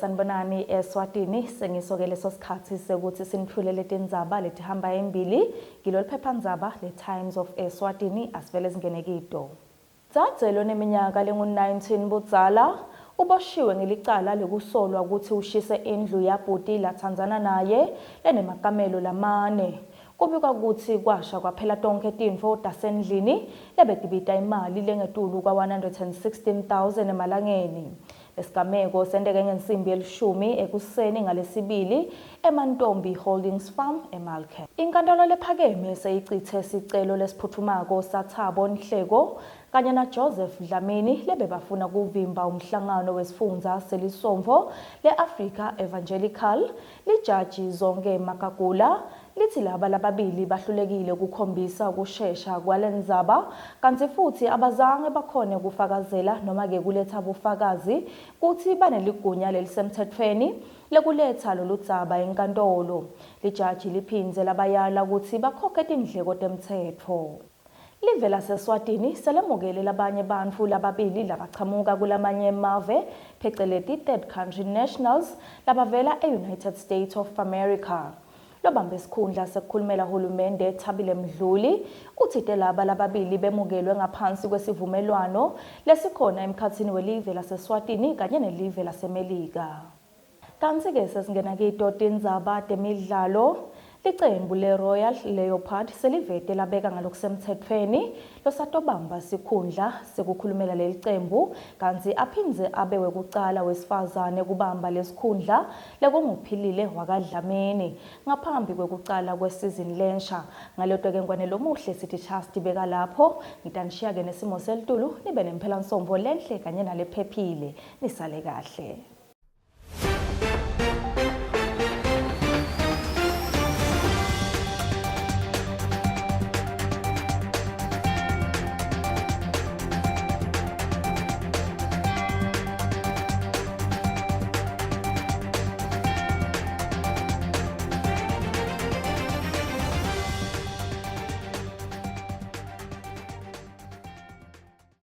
sanibonani eSwatini sengisoke leso sikhathi sekuthi sinithulele tindzaba letihamba embili kilolu phephandzaba le-Times of eSwatini asivele singene kito. Dzadzelo neminyaka lengu-19 budzala uboshiwe ngelicala lekusolwa ukuthi ushise indlu yabhuti latsandzana naye lenemakamelo lamane. Kubikwa ukuthi kwasha kwaphela tonke tintfo tasendlini lebetibita imali lengetulu kwa-116,000 emalangeni. Lesigameko sendeke ngensimbi yelishumi ekuseni ngalesibili eMantombi Holdings Farm eMalken. Inkantolo lephakeme seyicithe sicelo lesiphuthumako saThabo Nhleko kanye naJoseph Dlamini lebebafuna kuvimba umhlangano wesifundza selisomvo le-Africa Evangelical. Lijaji Zonke Makagula lithi laba lababili bahlulekile ukukhombisa ukushesha kwalendzaba kanti futhi abazange bakhone kufakazela noma-ke kuletha bufakazi kuthi baneligunya lelisemthethweni lekuletha lolu dzaba enkantolo. Lijaji liphindze labayala ukuthi bakhokhe tindleko temtsetfo. Live laseSwatini selemukele labanye bantfu lababili labachamuka kulamanye emave pheceleti third country nationals labavela e-United States of America. Lobambe isikhundla sekukhulumela hulumende Thabile Mdluli uthite laba lababili bemukelwe ngaphansi kwesivumelwano lesikhona emkhatsini welive laseSwatini kanye nelive laseMelika. Kanti-ke sesingena kito tindzaba temidlalo. Licembu le-Royal Leopard selivete labeka ngalokusemthethweni losatobamba sikhundla sekukhulumela leli cembu kanti aphindze abe wekucala wesifazane kubamba lesikhundla lekunguphilile wakwaDlamini ngaphambi kwekucala kwesizini lensha. Ngaleto-ke ngwane lomuhle sithi chasti beka lapho ngitanishiya-ke nesimo selitulu nibe nemphelansomvo lenhle kanye nalephephile nisale kahle.